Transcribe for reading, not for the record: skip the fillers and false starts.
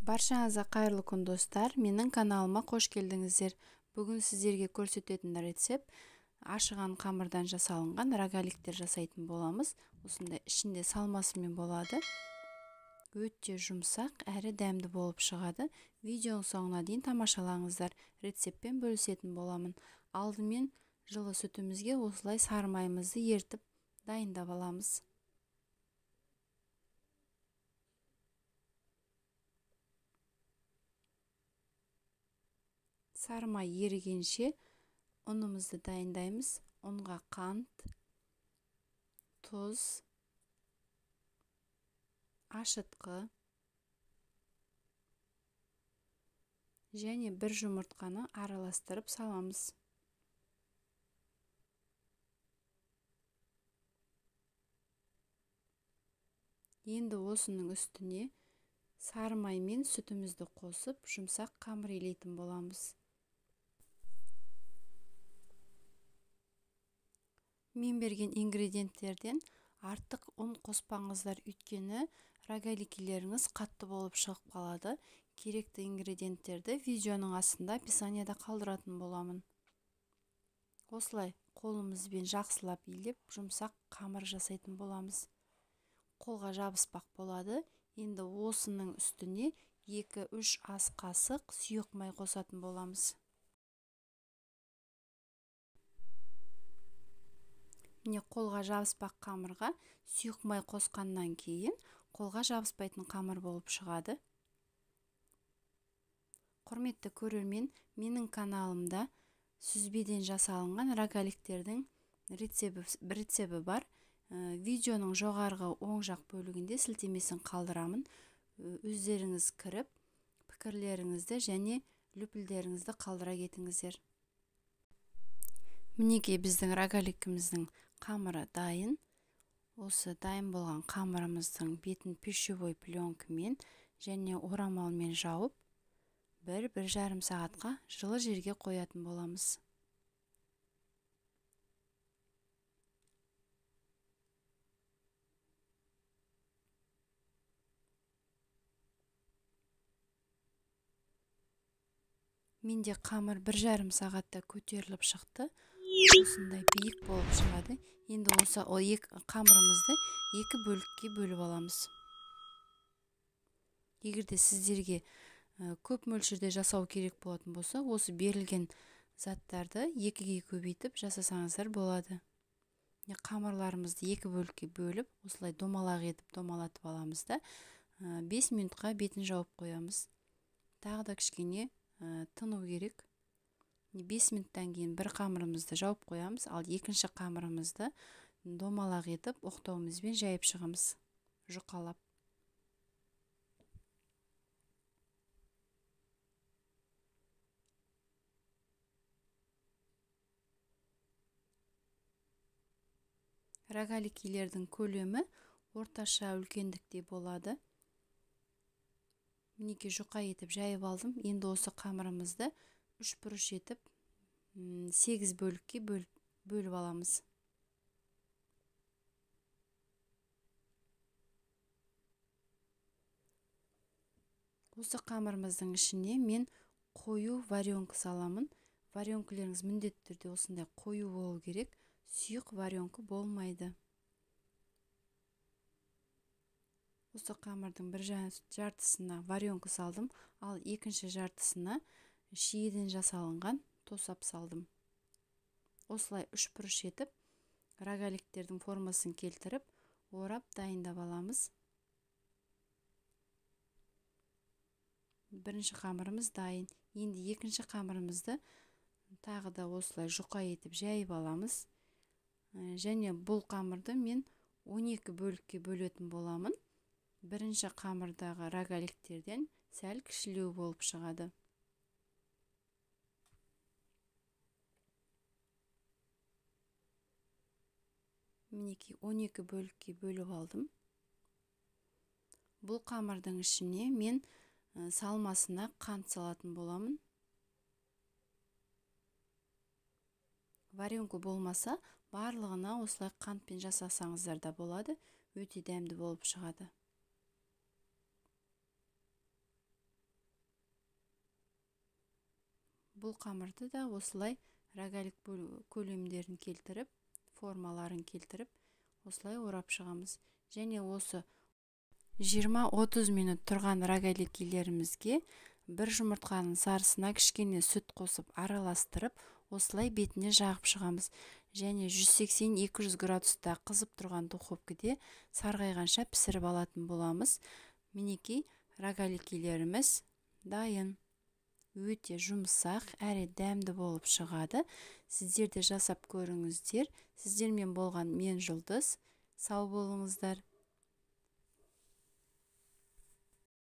Баршаңызға қайырлы күн достар, менің каналыма қош келдіңіздер. Бүгін сіздерге көрсететін рецепт ашыған қамырдан жасалынған рогаликтер жасайтын боламыз. Осындай ішінде салмасымен болады. Өте жұмсақ әрі дәмді болып шығады. Видеоның соңына дейін тамашалаңыздар. Рецептпен бөлісетін боламын. Алдымен жылы сүтімізге осылай сары майымызды ертіп дайындап аламыз. Сары май ерігенше ұнымызды дайындаймыз. Ұнға қант, тұз, ашытқы және бір жұмыртқаны араластырып саламыз. Енді осының үстіне сары май мен сүтімізді қосып, жұмсақ қамыр илейтін боламыз. Мен берген ингредиенттерден артық ұн қоспаңыздар, өйткені рогаликилеріңіз қатты болып шығып қалады. Керекті ингредиенттерді видеоның астында описанияда қалдыратын боламын. Осылай қолымызбен жақсылап илеп, жұмсақ қамыр жасайтын боламыз. Қолға жабыспақ болады. Енді осының үстіне 2-3 ас қасық сұйық май қосатын боламыз. Міне қолға жабыспақ қамырға сұйық май қосқаннан кейін қолға жабыспайтын қамыр болып шығады. Құрметті көрермен, менің каналымда сүзбеден жасалынған рогаликтердің рецебі бар. Видеоның жоғарғы оң жақ бөлігінде сілтемесін қалдырамын. Өздеріңіз кіріп, пікірлеріңізді және лүпілдеріңізді қалдыра кетіңіздер. Мінекей біздің рогаликіміздің қамыры дайын. Осы дайын болған қамырымыздың бетін пищевой пленкамен және орамалмен жауып, 1-1,5 сағатқа жылы жерге қоятын боламыз. Менде қамыр 1,5 сағатта көтеріліп шықты. Осындай биік болып шығады. Енді осы қамырымызды 2 бөлікке бөліп аламыз. Егерде сіздерге көп мөлшерде жасау керек болатын болса, осы берілген заттарды 2-ге көбейтіп жасасаңыздар болады. Қамырларымызды 2 бөлікке бөліп, осылай домалақ етіп домалатып аламыз да 5 минутқа бетін жауып қоямыз. Тағы да кішкене тыну керек. 5 минуттан кейін бір қамырымызды жауып қоямыз, ал екінші қамырымызды домалақ етіп оқтауымызбен жайып шығамыз, жұқалап. Рогаликилердің көлемі орташа үлкендікте болады. Мінекей жұқа етіп жайып алдым. Енді осы қамырымызды 3 бұрыш етіп 8 бөлікке бөліп аламыз. Осы қамырымыздың ішіне мен қою варенка саламын. Варенкалеріңіз міндетті түрде осындай қою болу керек. Сұйық варенка болмайды. Осы қамырдың бір жартысына варенка салдым, ал екінші жартысына шиеден жасалынған тосап салдым. Осылай 3 бұрыш етіп, рогаликтердің формасын келтіріп, орап дайындап аламыз. Бірінші қамырымыз дайын. Енді екінші қамырымызды тағы да осылай жұқа етіп жайып аламыз. Және бұл қамырды мен 12 бөлікке бөлетін боламын. Бірінші қамырдағы рогаликтерден сәл кішілеу болып шығады. Мінекей 12 бөлікке бөліп алдым. Бұл қамырдың ішіне мен салмасына қант салатын боламын. Варенка болмаса, барлығына осылай қантпен жасасаңыздар да болады. 'Өте дәмді болып шығады. бұл қамырды да осылай рогалик көлемдерін келтіріп, формаларын келтіріп, осылай орап шығамыз. Және осы 20-30 минут тұрған рогаликилерімізге бір жұмыртқаның сарысына кішкене сүт қосып араластырып, осылай бетіне жағып шығамыз. Және 180-200 градуста қызып тұрған духовкада сарғайғанша пісіріп алатын боламыз. Мінекей рогаликилеріміз дайын. Өте жұмсақ әрі дәмді болып шығады. Сіздер де жасап көріңіздер. Сіздермен болған мен Жұлдыз. Сау болыңыздар.